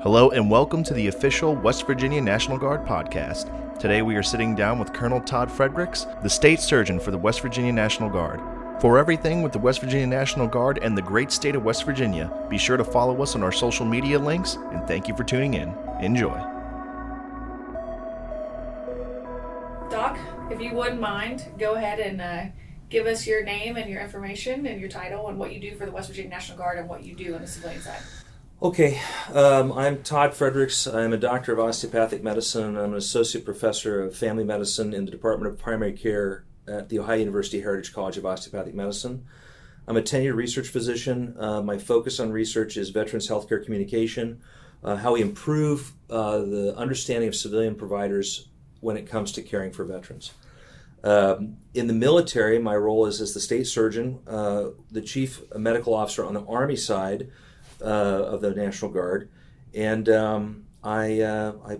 Hello and welcome to the official West Virginia National Guard podcast. Today we are sitting down with Colonel Todd Fredricks, the State Surgeon for the West Virginia National Guard. For everything with the West Virginia National Guard and the great state of West Virginia, be sure to follow us on our social media links, and thank you for tuning in. Enjoy. Doc, if you wouldn't mind, go ahead and give us your name and your information and your title and what you do for the West Virginia National Guard and what you do on the civilian side. Okay, I'm Todd Fredricks. I'm a doctor of osteopathic medicine. I'm an associate professor of family medicine in the Department of Primary Care at the Ohio University Heritage College of Osteopathic Medicine. I'm a tenured research physician. My focus on research is veterans healthcare communication, how we improve the understanding of civilian providers when it comes to caring for veterans. In the military, my role is as the state surgeon, the chief medical officer on the Army side of the National Guard, and I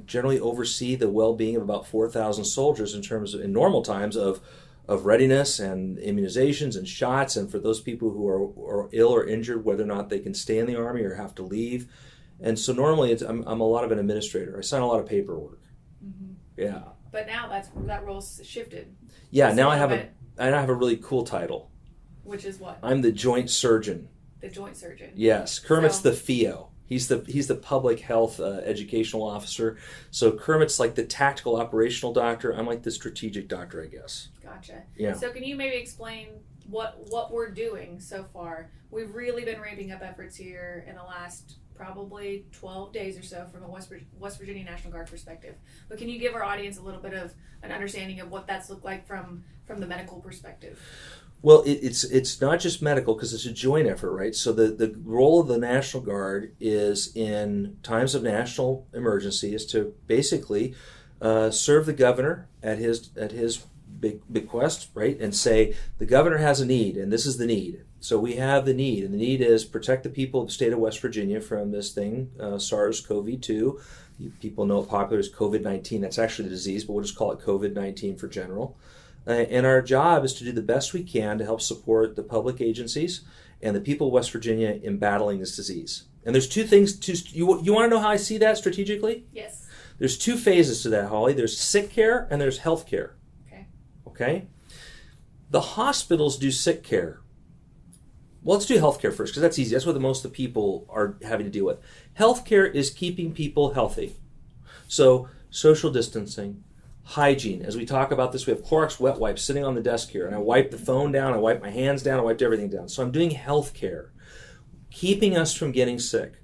generally oversee the well-being of about 4,000 soldiers in terms of, in normal times, of readiness and immunizations and shots, and for those people who are ill or injured, whether or not they can stay in the Army or have to leave. And so normally I'm a lot of an administrator. I sign a lot of paperwork. Mm-hmm. Yeah. But now that role's shifted. Yeah. Now I have a really cool title. Which is what? I'm the Joint Surgeon. The Joint Surgeon. Yes, Kermit's the FEO. He's the public health educational officer. So Kermit's like the tactical operational doctor. I'm like the strategic doctor, I guess. Gotcha. Yeah. So can you maybe explain what we're doing so far? We've really been ramping up efforts here in the last probably 12 days or so from a West Virginia National Guard perspective. But can you give our audience a little bit of an understanding of what that's looked like from the medical perspective? Well, it's not just medical because it's a joint effort, right? So the role of the National Guard is, in times of national emergency, is to basically serve the governor at his bequest, right? And say, the governor has a need, and this is the need. So we have the need, and the need is protect the people of the state of West Virginia from this thing, SARS-CoV-2. People know it popular as COVID-19. That's actually the disease, but we'll just call it COVID-19 for general. And our job is to do the best we can to help support the public agencies and the people of West Virginia in battling this disease. And there's two things. You want to know how I see that strategically? Yes. There's two phases to that, Holly. There's sick care and there's health care. Okay? The hospitals do sick care. Well, let's do health care first because that's easy. That's what most of the people are having to deal with. Health care is keeping people healthy. So social distancing, hygiene. As we talk about this, we have Clorox wet wipes sitting on the desk here, and I wipe the phone down, I wipe my hands down, I wiped everything down. So I'm doing health care, keeping us from getting sick.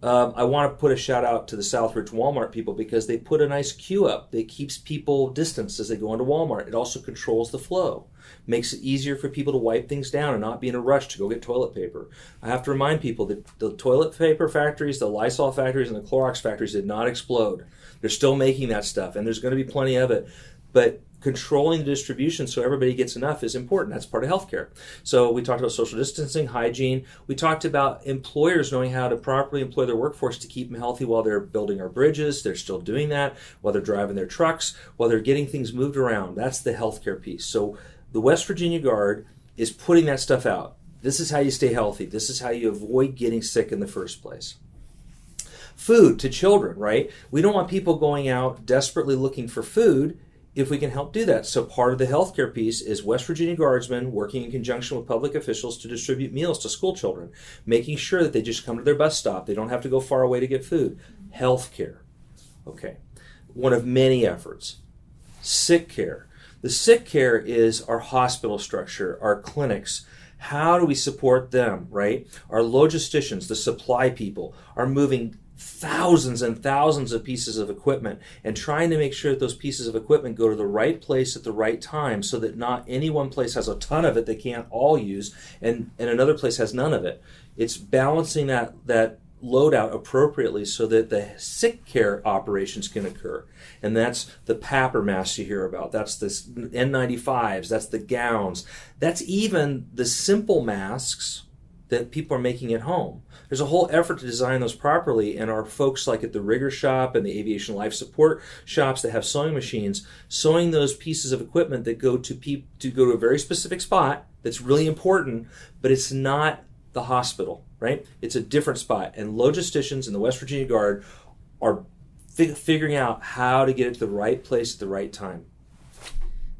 I want to put a shout out to the Southridge Walmart people because they put a nice queue up that keeps people distanced as they go into Walmart. It also controls the flow, makes it easier for people to wipe things down and not be in a rush to go get toilet paper. I have to remind people that the toilet paper factories, the Lysol factories, and the Clorox factories did not explode. They're still making that stuff, and there's going to be plenty of it. But controlling the distribution so everybody gets enough is important. That's part of healthcare. So we talked about social distancing, hygiene. We talked about employers knowing how to properly employ their workforce to keep them healthy while they're building our bridges. They're still doing that, while they're driving their trucks, while they're getting things moved around. That's the healthcare piece. So the West Virginia Guard is putting that stuff out. This is how you stay healthy. This is how you avoid getting sick in the first place. Food to children, right? We don't want people going out desperately looking for food if we can help do that. So part of the healthcare piece is West Virginia Guardsmen working in conjunction with public officials to distribute meals to school children, making sure that they just come to their bus stop. They don't have to go far away to get food. Healthcare. Okay. One of many efforts. Sick care. The sick care is our hospital structure, our clinics. How do we support them, right? Our logisticians, the supply people, are moving thousands and thousands of pieces of equipment and trying to make sure that those pieces of equipment go to the right place at the right time so that not any one place has a ton of it they can't all use and another place has none of it. It's balancing that load out appropriately so that the sick care operations can occur. And that's the PAPR masks you hear about. That's the N95s. That's the gowns. That's even the simple masks that people are making at home. There's a whole effort to design those properly, and our folks like at the Rigger Shop and the Aviation Life Support shops that have sewing machines, sewing those pieces of equipment that go to a very specific spot that's really important, but it's not the hospital, right? It's a different spot. And logisticians in the West Virginia Guard are figuring out how to get it to the right place at the right time.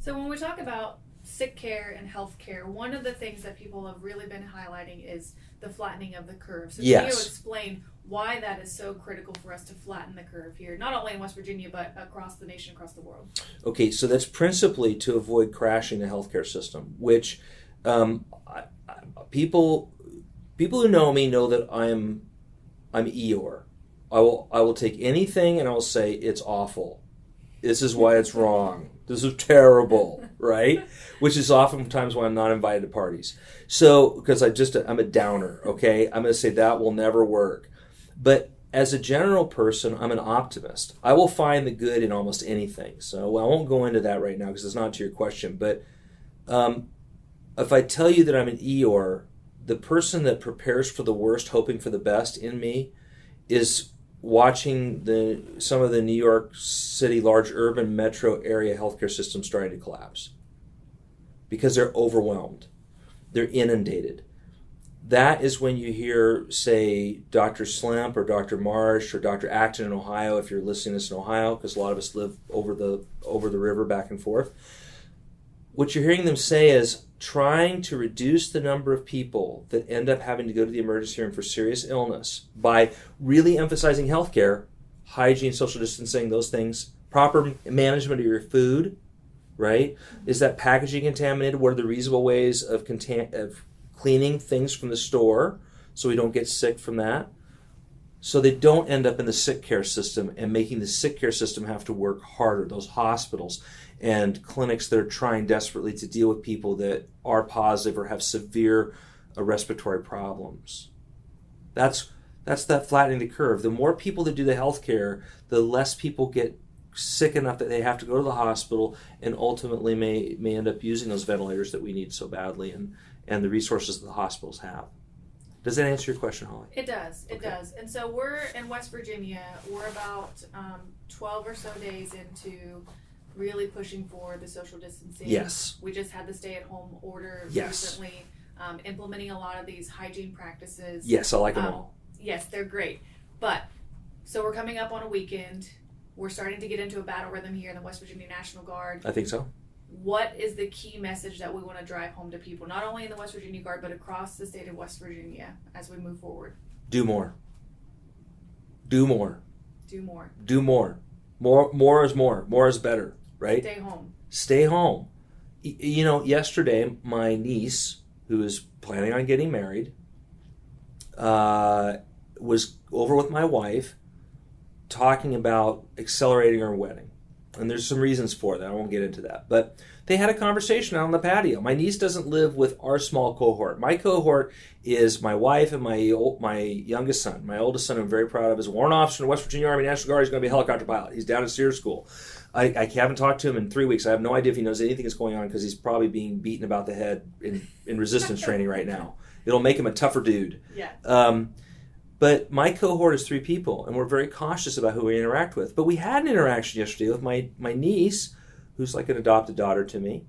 So when we talk about sick care and health care, one of the things that people have really been highlighting is the flattening of the curve. So can you explain why that is so critical for us to flatten the curve here, not only in West Virginia, but across the nation, across the world? Okay, so that's principally to avoid crashing the healthcare system, which people who know me know that I'm Eeyore. I will take anything and I will say it's awful. This is why it's wrong. This is terrible, right? Which is oftentimes why I'm not invited to parties. So, because I'm a downer, okay? I'm going to say that will never work. But as a general person, I'm an optimist. I will find the good in almost anything. So I won't go into that right now because it's not to your question. But if I tell you that I'm an Eeyore, the person that prepares for the worst, hoping for the best in me is watching some of the New York City large urban metro area healthcare systems starting to collapse because they're overwhelmed. They're inundated. That is when you hear, say, Dr. Slimp or Dr. Marsh or Dr. Acton in Ohio, if you're listening to this in Ohio, because a lot of us live over the river back and forth. What you're hearing them say is trying to reduce the number of people that end up having to go to the emergency room for serious illness by really emphasizing healthcare, hygiene, social distancing, those things, proper management of your food, right? Is that packaging contaminated? What are the reasonable ways of cleaning things from the store so we don't get sick from that? So they don't end up in the sick care system and making the sick care system have to work harder. Those hospitals and clinics that are trying desperately to deal with people that are positive or have severe respiratory problems. That's that flattening the curve. The more people that do the healthcare, the less people get sick enough that they have to go to the hospital and ultimately may end up using those ventilators that we need so badly and the resources that the hospitals have. Does that answer your question, Holly? It does. It does. And so we're in West Virginia. We're about 12 or so days into really pushing for the social distancing. Yes. We just had the stay-at-home order recently, implementing a lot of these hygiene practices. Yes, I like them all. Yes, they're great. But, so we're coming up on a weekend. We're starting to get into a battle rhythm here in the West Virginia National Guard. I think so. What is the key message that we want to drive home to people, not only in the West Virginia Guard, but across the state of West Virginia as we move forward? Do more. Do more. Do more. Do more. More is more. More is better, right? Stay home. Stay home. You know, yesterday, my niece, who is planning on getting married, was over with my wife talking about accelerating her wedding. And there's some reasons for that. I won't get into that. But they had a conversation out on the patio. My niece doesn't live with our small cohort. My cohort is my wife and my youngest son. My oldest son, I'm very proud of, is a warrant officer in the West Virginia Army National Guard. He's going to be a helicopter pilot. He's down at Sears School. I haven't talked to him in 3 weeks. I have no idea if he knows anything that's going on because he's probably being beaten about the head in resistance training right now. It'll make him a tougher dude. Yeah. But my cohort is 3 people, and we're very cautious about who we interact with. But we had an interaction yesterday with my niece, who's like an adopted daughter to me.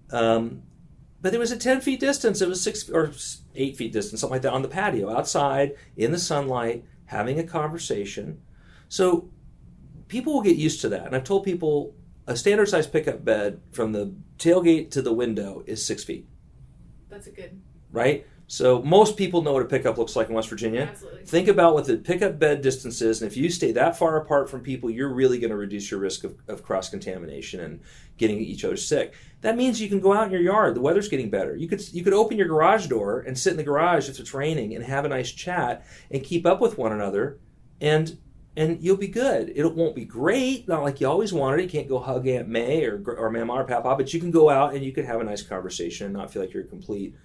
But there was a 10 feet distance. It was 6 or 8 feet distance, something like that, on the patio, outside, in the sunlight, having a conversation. So people will get used to that. And I've told people a standard size pickup bed from the tailgate to the window is 6 feet. That's a good... Right? So most people know what a pickup looks like in West Virginia. Absolutely. Think about what the pickup bed distance is, and if you stay that far apart from people, you're really going to reduce your risk of cross-contamination and getting each other sick. That means you can go out in your yard. The weather's getting better. You could open your garage door and sit in the garage if it's raining and have a nice chat and keep up with one another, and you'll be good. It won't be great, not like you always wanted it. You can't go hug Aunt May or Mama or Papa, but you can go out and you can have a nice conversation and not feel like you're completely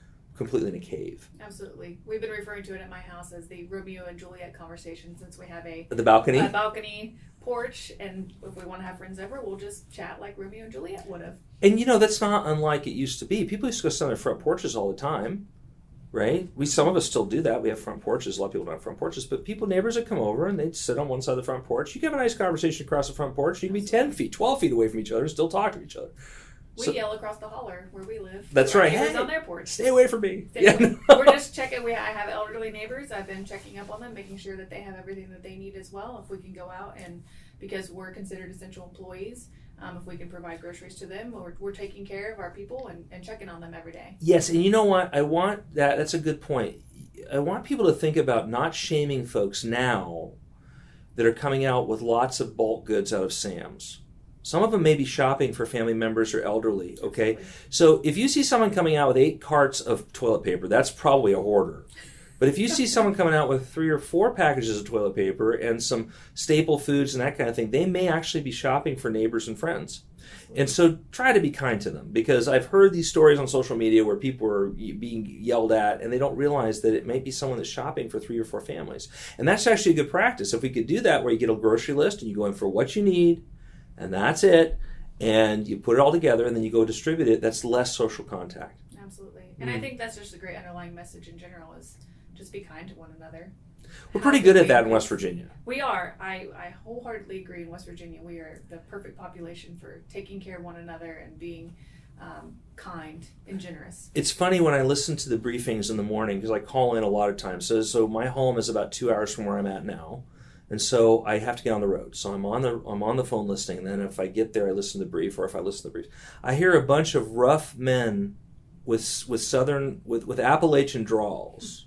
in a cave. Absolutely. We've been referring to it at my house as the Romeo and Juliet conversation since we have the balcony? A balcony porch, and if we want to have friends over, we'll just chat like Romeo and Juliet would have. And you know, that's not unlike it used to be. People used to go sit on their front porches all the time, right? Some of us still do that. We have front porches. A lot of people don't have front porches, but neighbors would come over and they'd sit on one side of the front porch. You can have a nice conversation across the front porch. You can be 10 feet, 12 feet away from each other and still talk to each other. We yell across the holler where we live. That's right. Neighbors hey, on their porch. Stay away from me. We're just checking. I have elderly neighbors. I've been checking up on them, making sure that they have everything that they need as well. If we can go out and, because we're considered essential employees, if we can provide groceries to them, we're taking care of our people and checking on them every day. Yes, and you know what? I want that. That's a good point. I want people to think about not shaming folks now that are coming out with lots of bulk goods out of Sam's. Some of them may be shopping for family members or elderly, okay? Absolutely. So if you see someone coming out with 8 carts of toilet paper, that's probably a hoarder. But if you see someone coming out with 3 or 4 packages of toilet paper and some staple foods and that kind of thing, they may actually be shopping for neighbors and friends. And so try to be kind to them, because I've heard these stories on social media where people are being yelled at and they don't realize that it might be someone that's shopping for 3 or 4 families. And that's actually a good practice. If we could do that, where you get a grocery list and you go in for what you need, and that's it, and you put it all together and then you go distribute it, that's less social contact. Absolutely. And I think that's just a great underlying message in general, is just be kind to one another. We're pretty good at that in West Virginia. We are. I wholeheartedly agree. In West Virginia, we are the perfect population for taking care of one another and being kind and generous. It's funny when I listen to the briefings in the morning, because I call in a lot of times. So my home is about 2 hours from where I'm at now, and so I have to get on the road. So I'm on the phone listening, and then if I get there, I listen to the brief, or if I listen to the brief, I hear a bunch of rough men with Appalachian drawls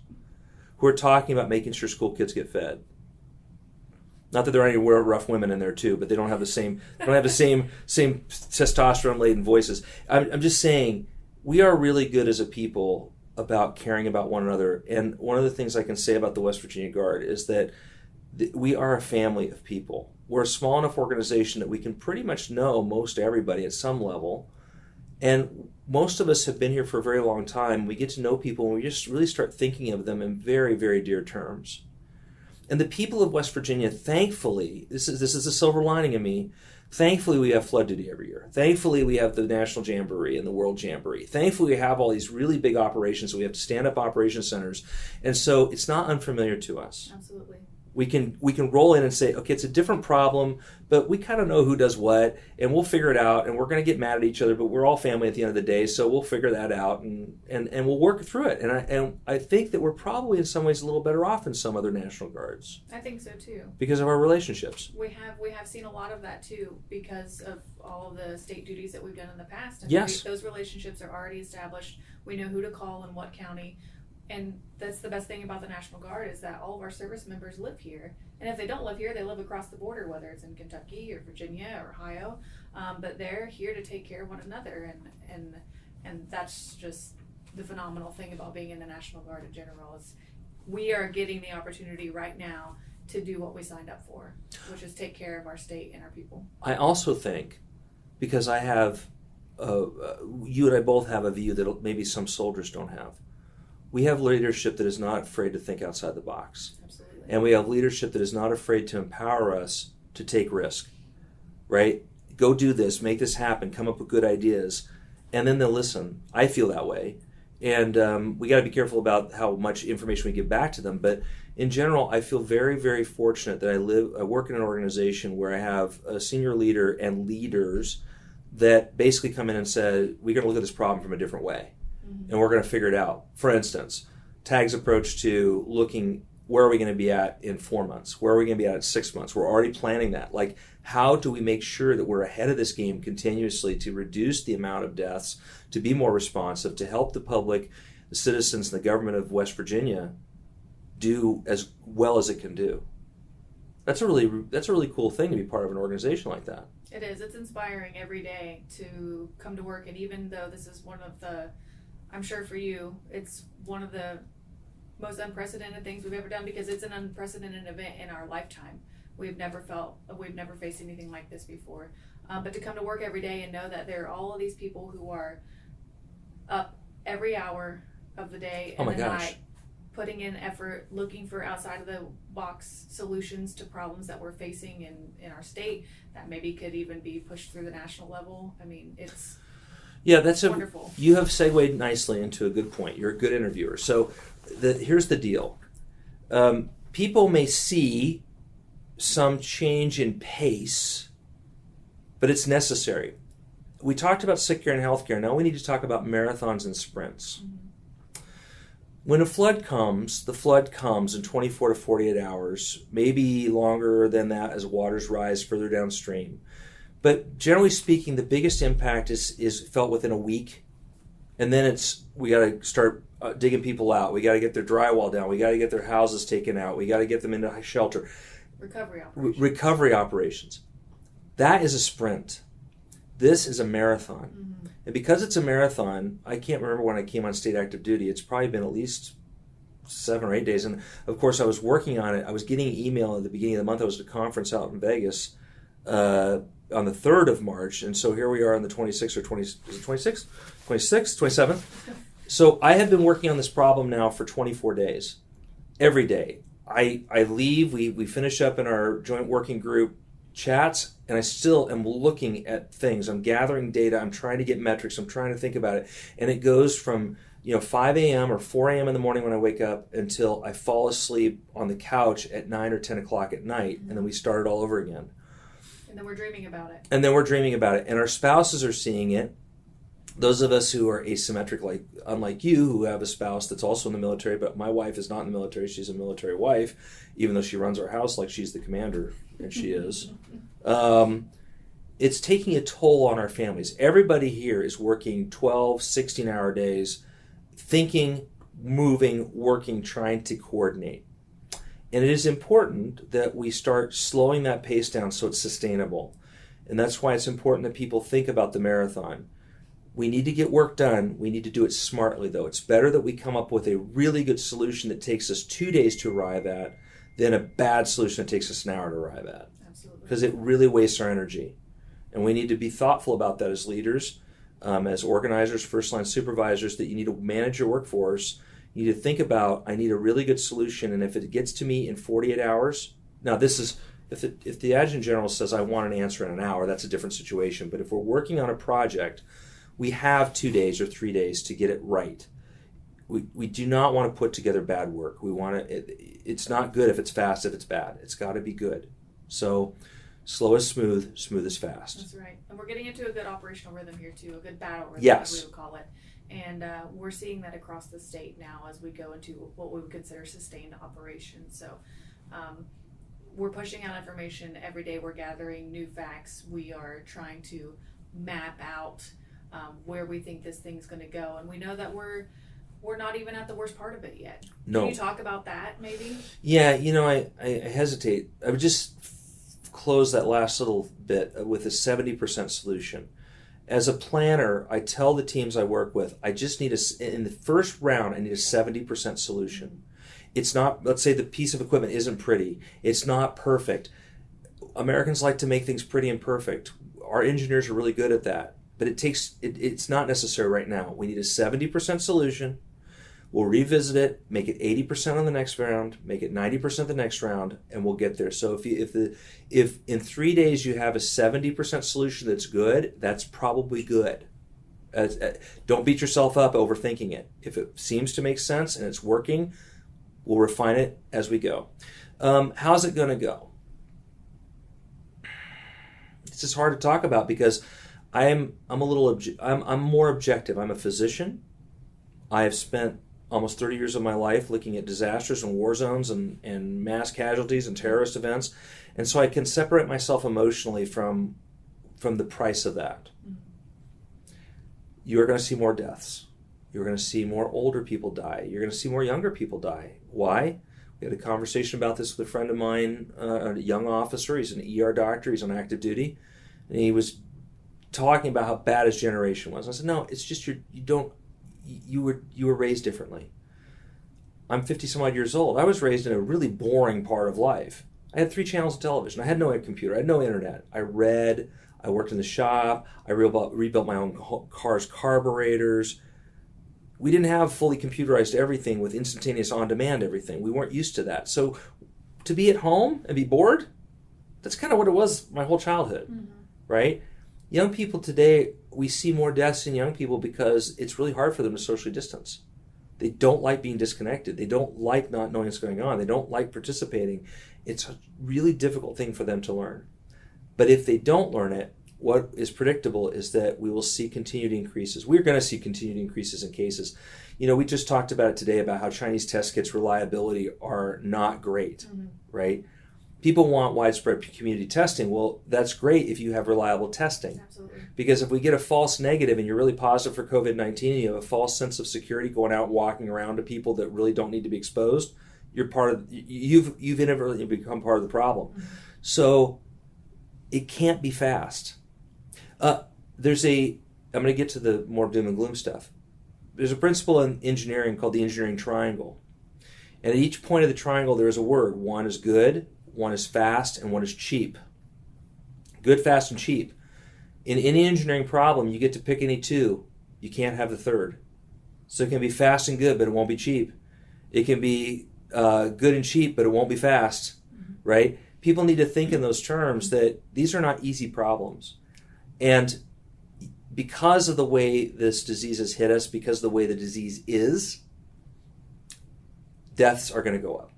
who are talking about making sure school kids get fed. Not that there are any rough women in there too, but they don't have the same testosterone laden voices. I'm just saying, we are really good as a people about caring about one another. And one of the things I can say about the West Virginia Guard is that we are a family of people. We're a small enough organization that we can pretty much know most everybody at some level. And most of us have been here for a very long time. We get to know people and we just really start thinking of them in very, very dear terms. And the people of West Virginia, thankfully, this is a silver lining in me, thankfully we have flood duty every year. Thankfully we have the National Jamboree and the World Jamboree. Thankfully we have all these really big operations, so we have to stand up operation centers. And so it's not unfamiliar to us. Absolutely. We can roll in and say, okay, it's a different problem, but we kind of know who does what, and we'll figure it out, and we're going to get mad at each other, but we're all family at the end of the day, so we'll figure that out, and we'll work through it. And I think that we're probably in some ways a little better off than some other National Guards. I think so too. Because of our relationships. We have seen a lot of that too, because of all of the state duties that we've done in the past. And yes. Those relationships are already established. We know who to call in what county. And that's the best thing about the National Guard, is that all of our service members live here. And if they don't live here, they live across the border, whether it's in Kentucky or Virginia or Ohio. But they're here to take care of one another. And that's just the phenomenal thing about being in the National Guard in general, is we are getting the opportunity right now to do what we signed up for, which is take care of our state and our people. I also think, because I have, you and I both have a view that maybe some soldiers don't have. We have leadership that is not afraid to think outside the box. Absolutely. And we have leadership that is not afraid to empower us to take risk, right? Go do this, make this happen, come up with good ideas, and then they'll listen. I feel that way. And we got to be careful about how much information we give back to them. But in general, I feel very, very fortunate that I work in an organization where I have a senior leader and leaders that basically come in and say, we're going to look at this problem from a different way. And we're going to figure it out. For instance, TAG's approach to looking, where are we going to be at in 4 months? Where are we going to be at in 6 months? We're already planning that. Like, how do we make sure that we're ahead of this game continuously to reduce the amount of deaths, to be more responsive, to help the public, the citizens, and the government of West Virginia do as well as it can do? That's a really cool thing to be part of an organization like that. It is. It's inspiring every day to come to work. And even though this is one of the, I'm sure for you, it's one of the most unprecedented things we've ever done, because it's an unprecedented event in our lifetime. We've never faced anything like this before. But to come to work every day and know that there are all of these people who are up every hour of the day and the night, putting in effort, looking for outside of the box solutions to problems that we're facing in our state that maybe could even be pushed through the national level. I mean, it's wonderful. You have segued nicely into a good point. You're a good interviewer. So here's the deal. People may see some change in pace, but it's necessary. we talked about sick care and healthcare. Now we need to talk about marathons and sprints. When a flood comes, the flood comes in 24 to 48 hours, maybe longer than that as waters rise further downstream. But generally speaking, the biggest impact is felt within a week. And then we got to start digging people out. We got to get their drywall down. We got to get their houses taken out. We got to get them into shelter. Recovery operations. That is a sprint. This is a marathon. Mm-hmm. And because it's a marathon, I can't remember when I came on state active duty. It's probably been at least 7 or 8 days. And of course, I was working on it. I was getting an email at the beginning of the month. I was at a conference out in Vegas on the 3rd of March. And so here we are on the 26th or 26th? 26th? 27th? So I have been working on this problem now for 24 days. Every day. I leave, we finish up in our joint working group chats, and I still am looking at things. I'm gathering data. I'm trying to get metrics. I'm trying to think about it. And it goes from 5 a.m. or 4 a.m. in the morning when I wake up until I fall asleep on the couch at 9 or 10 o'clock at night, and then we start it all over again. And then we're dreaming about it. And our spouses are seeing it. Those of us who are asymmetric, unlike you, who have a spouse that's also in the military, but my wife is not in the military. She's a military wife, even though she runs our house like she's the commander, and she is. It's taking a toll on our families. Everybody here is working 12, 16-hour days, thinking, moving, working, trying to coordinate. And it is important that we start slowing that pace down so it's sustainable. And that's why it's important that people think about the marathon. We need to get work done. We need to do it smartly, though. It's better that we come up with a really good solution that takes us 2 days to arrive at than a bad solution that takes us an hour to arrive at. Absolutely. Because it really wastes our energy. And we need to be thoughtful about that as leaders, as organizers, first-line supervisors, that you need to manage your workforce. You need to think about, I need a really good solution, and if it gets to me in 48 hours, now this is, if the adjutant general says I want an answer in an hour, that's a different situation. But if we're working on a project, we have 2 days or 3 days to get it right. We do not want to put together bad work. We want to. It's not good if it's fast, if it's bad. It's got to be good. So slow is smooth, smooth is fast. That's right. And we're getting into a good operational rhythm here too, a good battle rhythm, yes, as we would call it. And we're seeing that across the state now as we go into what we would consider sustained operations. So we're pushing out information every day. We're gathering new facts. We are trying to map out where we think this thing's going to go. And we know that we're not even at the worst part of it yet. No. Can you talk about that maybe? Yeah, I hesitate. I would just close that last little bit with a 70% solution. As a planner, I tell the teams I work with, I just need in the first round, I need a 70% solution. It's not, let's say the piece of equipment isn't pretty. It's not perfect. Americans like to make things pretty and perfect. Our engineers are really good at that. But it's not necessary right now. We need a 70% solution. We'll revisit it, make it 80% on the next round, make it 90% the next round, and we'll get there. So if in 3 days you have a 70% solution that's good, that's probably good. Don't beat yourself up overthinking it. If it seems to make sense and it's working, we'll refine it as we go. How's it going to go? It's just hard to talk about because I'm more objective. I'm a physician. I have spent almost 30 years of my life looking at disasters and war zones and mass casualties and terrorist events, and so I can separate myself emotionally from the price of that. Mm-hmm. You are going to see more deaths. You're going to see more older people die. You're going to see more younger people die. Why? We had a conversation about this with a friend of mine, a young officer. He's an ER doctor. He's on active duty, and he was talking about how bad his generation was. I said, no, it's just you were raised differently. I'm 50 some odd years old. I was raised in a really boring part of life. I had 3 channels of television. I had no computer. I had no internet. I read. I worked in the shop. I rebuilt my own car's carburetors. We didn't have fully computerized everything with instantaneous on-demand everything. We weren't used to that. So to be at home and be bored, that's kind of what it was my whole childhood, mm-hmm. right? Young people today, we see more deaths in young people because it's really hard for them to socially distance. They don't like being disconnected. They don't like not knowing what's going on. They don't like participating. It's a really difficult thing for them to learn. But if they don't learn it, what is predictable is that we will see continued increases. We're going to see continued increases in cases. We just talked about it today about how Chinese test kits reliability are not great, right? People want widespread community testing. Well, that's great if you have reliable testing. Absolutely. Because if we get a false negative and you're really positive for COVID-19 and you have a false sense of security going out walking around to people that really don't need to be exposed, you've inadvertently become part of the problem. So it can't be fast. I'm going to get to the more doom and gloom stuff. There's a principle in engineering called the engineering triangle. And at each point of the triangle, there is a word. One is good, one is fast, and one is cheap. Good, fast, and cheap. In any engineering problem, you get to pick any two. You can't have the third. So it can be fast and good, but it won't be cheap. It can be good and cheap, but it won't be fast, right? People need to think in those terms that these are not easy problems. And because of the way this disease has hit us, because of the way the disease is, deaths are going to go up.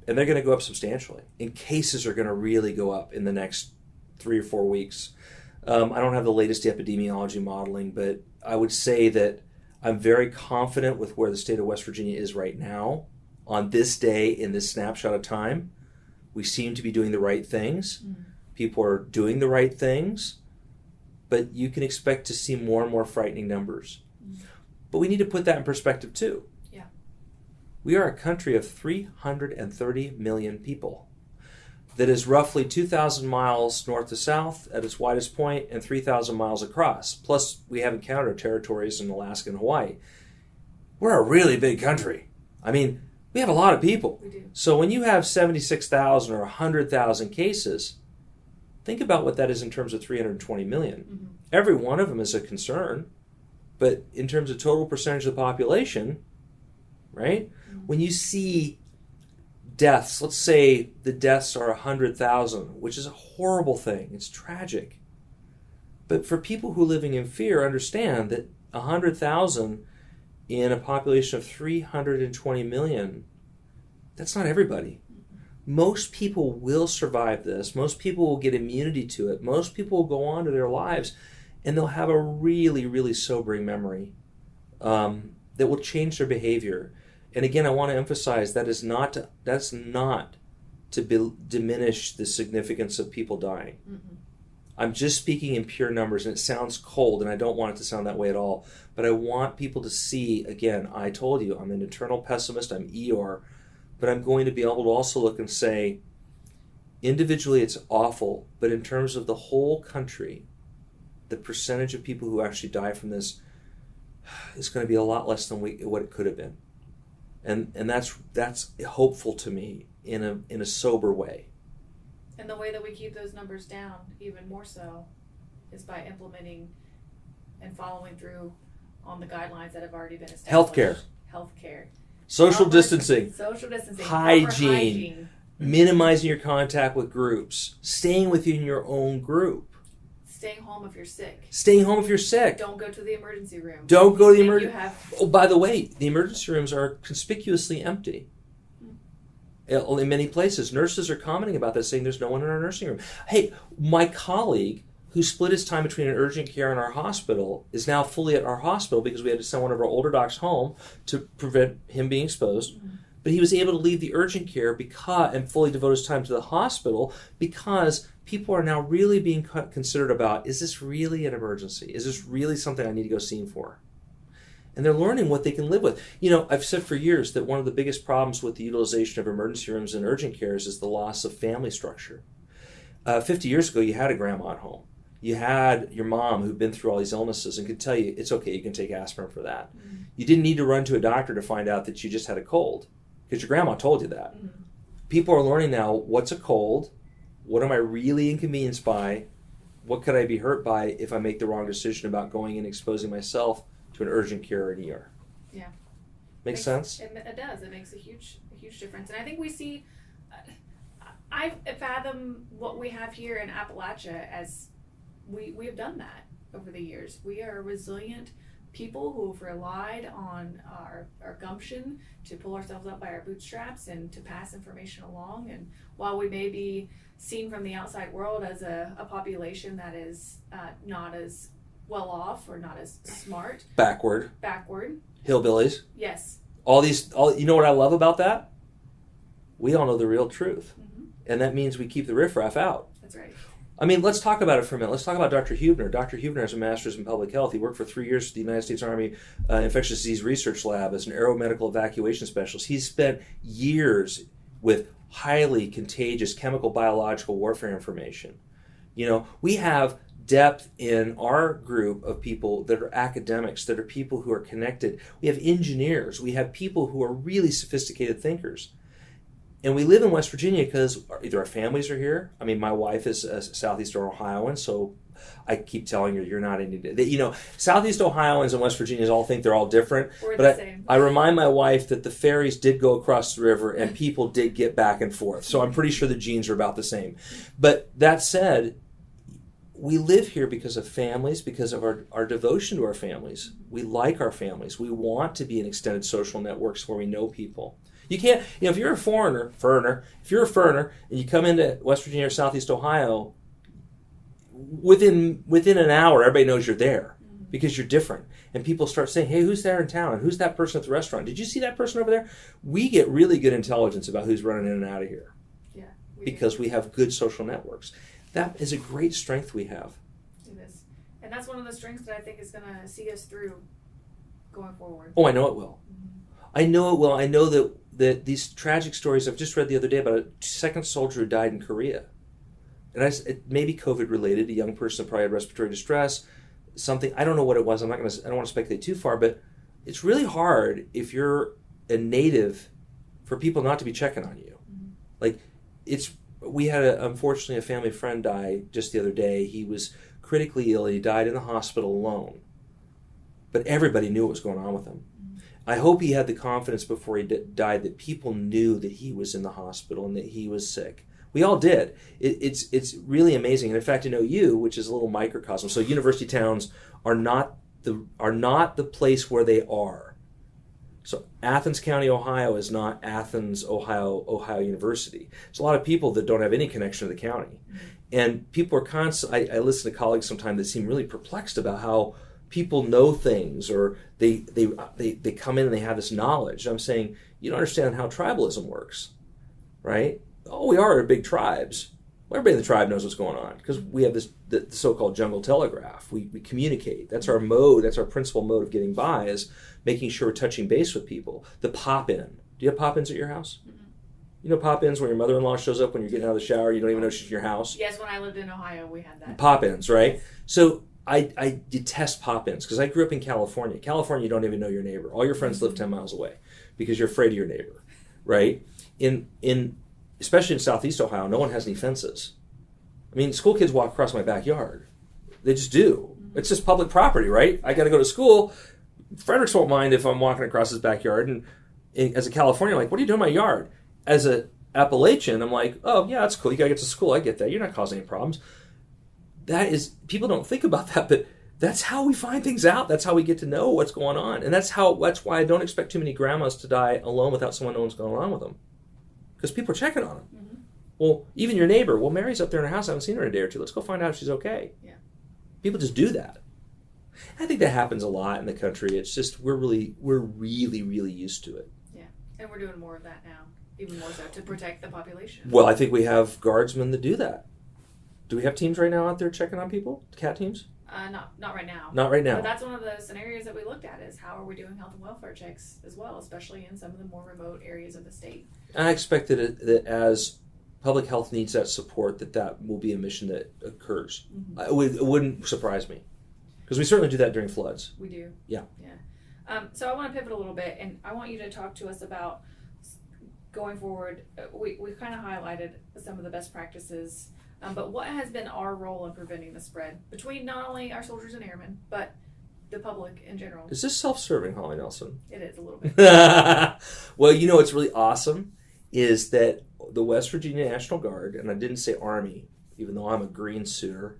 And they're going to go up substantially. And cases are going to really go up in the next 3 or 4 weeks. I don't have the latest epidemiology modeling, but I would say that I'm very confident with where the state of West Virginia is right now. On this day, in this snapshot of time, we seem to be doing the right things. People are doing the right things. But you can expect to see more and more frightening numbers. But we need to put that in perspective too. Yeah. We are a country of 330 million people that is roughly 2,000 miles north to south at its widest point and 3,000 miles across. Plus, we have encountered territories in Alaska and Hawaii. We're a really big country. I mean, we have a lot of people. We do. So when you have 76,000 or 100,000 cases, think about what that is in terms of 320 million. Every one of them is a concern, but in terms of total percentage of the population, right? When you see deaths, let's say the deaths are 100,000, which is a horrible thing. It's tragic. But for people who are living in fear, understand that 100,000 in a population of 320 million, that's not everybody. Most people will survive this. Most people will get immunity to it. Most people will go on to their lives, and they'll have a really, really sobering memory that will change their behavior. And again, I want to emphasize that's not to diminish the significance of people dying. I'm just speaking in pure numbers, and it sounds cold, and I don't want it to sound that way at all. But I want people to see, again, I told you, I'm an eternal pessimist, I'm Eeyore, but I'm going to be able to also look and say, individually it's awful, but in terms of the whole country, the percentage of people who actually die from this is going to be a lot less than what it could have been. And that's hopeful to me in a sober way. And the way that we keep those numbers down, even more so, is by implementing and following through on the guidelines that have already been established. Healthcare. Social distancing. Hygiene. Minimizing your contact with groups. Staying within your own group. Staying home if you're sick. Don't go to the emergency room. Don't go to the emergency room. Oh, by the way, the emergency rooms are conspicuously empty. In many places, nurses are commenting about that, saying there's no one in our nursing room. Hey, my colleague who split his time between an urgent care and our hospital is now fully at our hospital because we had to send one of our older docs home to prevent him being exposed. But he was able to leave the urgent care and fully devote his time to the hospital because people are now really being considered about, is this really an emergency? Is this really something I need to go see him for? And they're learning what they can live with. I've said for years that one of the biggest problems with the utilization of emergency rooms and urgent cares is the loss of family structure. 50 years ago, you had a grandma at home. You had your mom who'd been through all these illnesses and could tell you, it's okay, you can take aspirin for that. You didn't need to run to a doctor to find out that you just had a cold because your grandma told you that. People are learning now, what's a cold? What am I really inconvenienced by? What could I be hurt by if I make the wrong decision about going and exposing myself to an urgent care or an ER? Yeah. Makes sense? It does. It makes a huge difference. And I think we see, I fathom what we have here in Appalachia as we have done that over the years. We are a resilient people who have relied on our gumption to pull ourselves up by our bootstraps and to pass information along. And while we may be seen from the outside world as a population that is not as well off or not as smart, backward, hillbillies, yes, all you know what I love about that? We all know the real truth, and that means we keep the riffraff out. That's right. I mean, let's talk about it for a minute. Let's talk about Dr. Huebner. Dr. Huebner has a master's in public health. He worked for 3 years for the United States Army Infectious Disease Research Lab as an aeromedical evacuation specialist. He's spent years with highly contagious chemical biological warfare information. You know, we have depth in our group of people that are academics, that are people who are connected. We have engineers. We have people who are really sophisticated thinkers. And we live in West Virginia because either our families are here. I mean, my wife is a Southeastern Ohioan, so I keep telling her, you're not any... You know, Southeast Ohioans and West Virginians all think they're all different. We're but the same. I remind my wife that the ferries did go across the river and people did get back and forth. So I'm pretty sure the genes are about the same. But that said, we live here because of families, because of our devotion to our families. We like our families. We want to be in extended social networks where we know people. You can't, you know, if you're a foreigner, and you come into West Virginia or Southeast Ohio, within an hour, everybody knows you're there because you're different. And people start saying, hey, who's there in town? And who's that person at the restaurant? Did you see that person over there? We get really good intelligence about who's running in and out of here. Yeah. Because we have good social networks. That is a great strength we have. It is. And that's one of the strengths that I think is going to see us through going forward. Oh, I know it will. I know it will. I know that these tragic stories, I've just read the other day about a second soldier who died in Korea. And it may be COVID related. A young person probably had respiratory distress, something. I don't know what it was. I don't want to speculate too far, but it's really hard if you're a native for people not to be checking on you. Like, we had unfortunately a family friend die just the other day. He was critically ill. He died in the hospital alone. But everybody knew what was going on with him. I hope he had the confidence before he died that people knew that he was in the hospital and that he was sick. We all did. It's really amazing. And in fact, OU, which is a little microcosm, so university towns are not the place where they are. So Athens County, Ohio is not Athens, Ohio University. There's a lot of people that don't have any connection to the county. And people are constantly, I listen to colleagues sometimes that seem really perplexed about how people know things, or they come in and they have this knowledge. I'm saying, you don't understand how tribalism works, right? Oh, we are big tribes. Well, everybody in the tribe knows what's going on because we have the so-called jungle telegraph. We communicate. That's our mode. That's our principal mode of getting by, is making sure we're touching base with people. The pop-in. Do you have pop-ins at your house? Mm-hmm. You know pop-ins when your mother-in-law shows up when you're getting out of the shower, you don't even know she's in your house? Yes, when I lived in Ohio, we had that. Pop-ins, right? So I detest pop-ins because I grew up in California. California, you don't even know your neighbor. All your friends live 10 miles away because you're afraid of your neighbor, right? Especially in Southeast Ohio, no one has any fences. I mean, school kids walk across my backyard. They just do. It's just public property, right? I got to go to school. Fredricks won't mind if I'm walking across his backyard. And as a Californian, I'm like, what are you doing in my yard? As an Appalachian, I'm like, oh, yeah, that's cool. You got to get to school. I get that. You're not causing any problems. People don't think about that, but that's how we find things out. That's how we get to know what's going on. And that's why I don't expect too many grandmas to die alone without someone knowing what's going on with them. Because people are checking on them. Mm-hmm. Well, even your neighbor, well, Mary's up there in her house. I haven't seen her in a day or two. Let's go find out if she's okay. Yeah. People just do that. I think that happens a lot in the country. It's just we're really, really used to it. Yeah, and we're doing more of that now, even more so to protect the population. Well, I think we have guardsmen that do that. Do we have teams right now out there checking on people? Cat teams? Not right now. Not right now. But that's one of the scenarios that we looked at, is how are we doing health and welfare checks as well, especially in some of the more remote areas of the state. I expect that as public health needs that support, that will be a mission that occurs. Mm-hmm. It wouldn't surprise me, because we certainly do that during floods. We do. Yeah. Yeah. So I want to pivot a little bit, and I want you to talk to us about going forward. We've kind of highlighted some of the best practices. But what has been our role in preventing the spread between not only our soldiers and airmen, but the public in general? Is this self-serving, Holly Nelson? It is a little bit. Well, you know what's really awesome is that the West Virginia National Guard, and I didn't say Army, even though I'm a green suiter,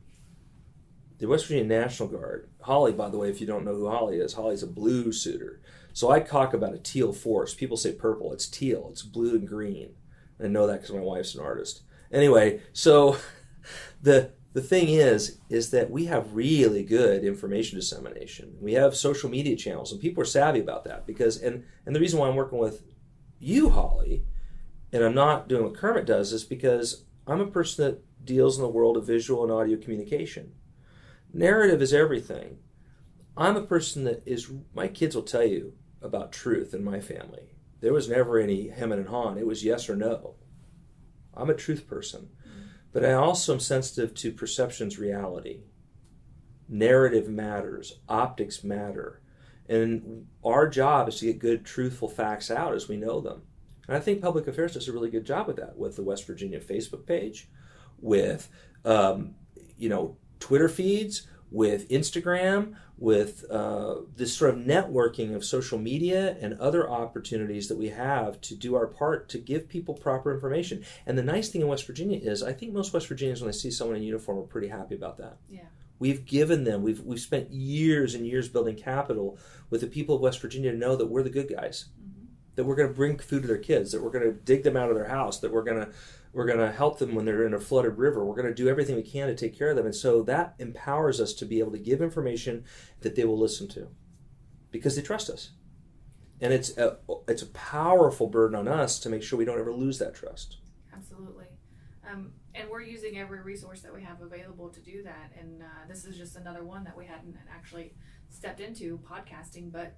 the West Virginia National Guard, Holly, by the way, if you don't know who Holly is, Holly's a blue suitor. So I talk about a teal force. People say purple. It's teal. It's blue and green. I know that because my wife's an artist. Anyway, so the thing is that we have really good information dissemination. We have social media channels, and people are savvy about that because, and the reason why I'm working with you, Holly, and I'm not doing what Kermit does is because I'm a person that deals in the world of visual and audio communication. Narrative is everything. I'm a person that is, my kids will tell you about truth in my family. There was never any hem and haw. It was yes or no. I'm a truth person. But I also am sensitive to perception's reality. Narrative matters. Optics matter. And our job is to get good, truthful facts out as we know them. And I think Public Affairs does a really good job with that, with the West Virginia Facebook page, with Twitter feeds, with Instagram, with this sort of networking of social media and other opportunities that we have to do our part to give people proper information. And the nice thing in West Virginia is I think most West Virginians, when they see someone in uniform, are pretty happy about that. Yeah. We've given them, we've spent years and years building capital with the people of West Virginia to know that we're the good guys, that we're going to bring food to their kids, that we're going to dig them out of their house, that we're going to help them when they're in a flooded river. We're going to do everything we can to take care of them. And so that empowers us to be able to give information that they will listen to because they trust us. And it's a powerful burden on us to make sure we don't ever lose that trust. Absolutely. And we're using every resource that we have available to do that. And this is just another one that we hadn't actually stepped into, podcasting. But,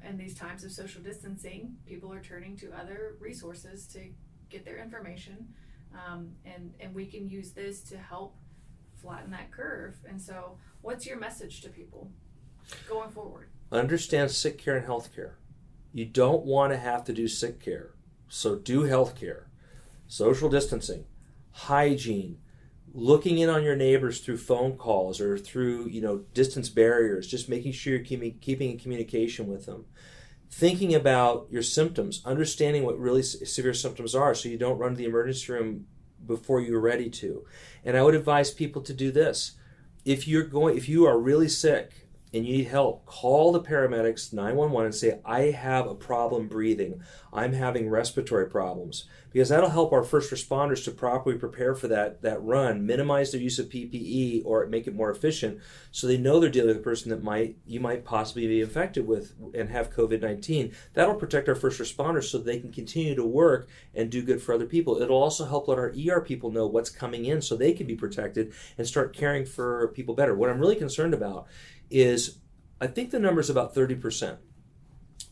in these times of social distancing, people are turning to other resources to get their information, and we can use this to help flatten that curve. And so what's your message to people going forward? Understand sick care and health care. You don't want to have to do sick care, so do health care. Social distancing, hygiene, looking in on your neighbors through phone calls or through distance barriers, just making sure you're keeping in communication with them. Thinking about your symptoms, understanding what really severe symptoms are so you don't run to the emergency room before you're ready to. And I would advise people to do this. If you are really sick and you need help, call the paramedics, 911, and say, I have a problem breathing. I'm having respiratory problems. Because that'll help our first responders to properly prepare for that run, minimize their use of PPE or make it more efficient so they know they're dealing with a person that you might possibly be infected with and have COVID-19. That'll protect our first responders so they can continue to work and do good for other people. It'll also help let our ER people know what's coming in so they can be protected and start caring for people better. What I'm really concerned about is I think the number is about 30%.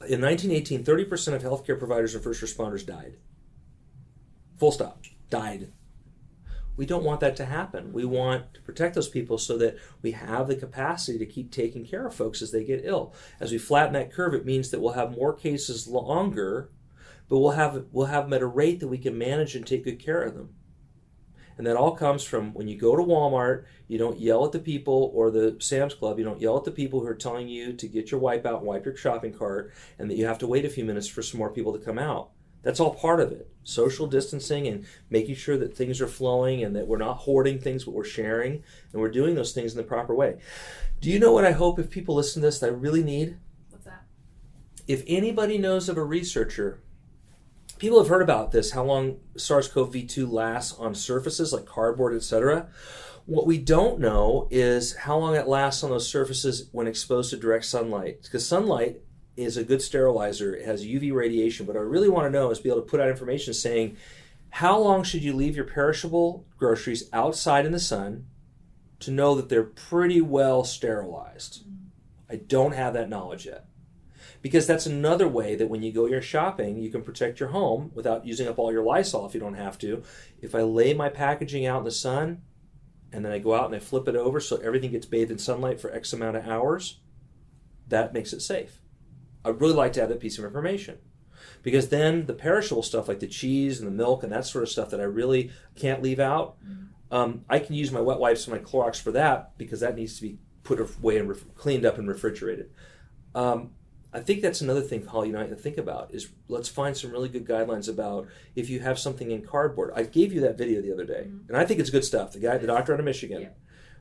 In 1918, 30% of healthcare providers and first responders died. Full stop. Died. We don't want that to happen. We want to protect those people so that we have the capacity to keep taking care of folks as they get ill. As we flatten that curve, it means that we'll have more cases longer, but we'll have them at a rate that we can manage and take good care of them. And that all comes from when you go to Walmart, you don't yell at the people, or the Sam's Club, you don't yell at the people who are telling you to get your wipe out and wipe your shopping cart, and that you have to wait a few minutes for some more people to come out. That's all part of it. Social distancing and making sure that things are flowing and that we're not hoarding things, but we're sharing, and we're doing those things in the proper way. Do you know what I hope if people listen to this that I really need? What's that? If anybody knows of a researcher, people have heard about this, how long SARS-CoV-2 lasts on surfaces like cardboard, etc. What we don't know is how long it lasts on those surfaces when exposed to direct sunlight. Because sunlight is a good sterilizer. It has UV radiation. What I really want to know is be able to put out information saying, how long should you leave your perishable groceries outside in the sun to know that they're pretty well sterilized? I don't have that knowledge yet. Because that's another way that when you go your shopping, you can protect your home without using up all your Lysol if you don't have to. If I lay my packaging out in the sun, and then I go out and I flip it over so everything gets bathed in sunlight for X amount of hours, that makes it safe. I'd really like to have that piece of information. Because then the perishable stuff like the cheese and the milk and that sort of stuff that I really can't leave out, I can use my wet wipes and my Clorox for that because that needs to be put away and cleaned up and refrigerated. I think that's another thing, Holly, and I think about is let's find some really good guidelines about if you have something in cardboard. I gave you that video the other day, and I think it's good stuff. The doctor out of Michigan,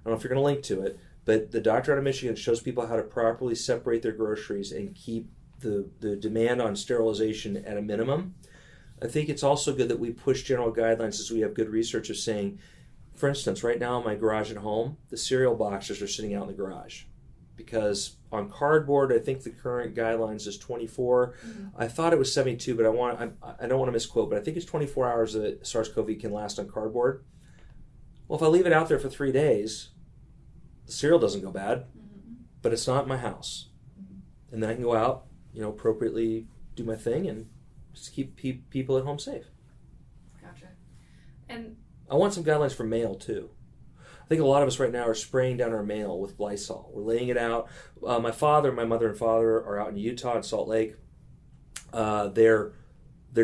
don't know if you're going to link to it, but the doctor out of Michigan shows people how to properly separate their groceries and keep the demand on sterilization at a minimum. I think it's also good that we push general guidelines as we have good research of saying, for instance, right now in my garage at home, the cereal boxes are sitting out in the garage. Because on cardboard, I think the current guidelines is 24. I thought it was 72, but I don't want to misquote, but I think it's 24 hours that SARS-CoV can last on cardboard. Well, if I leave it out there for 3 days, the cereal doesn't go bad, but it's not in my house. And then I can go out, appropriately do my thing and just keep people at home safe. Gotcha. And I want some guidelines for mail, too. I think a lot of us right now are spraying down our mail with Lysol. We're laying it out. My mother and father are out in Utah in Salt Lake. They're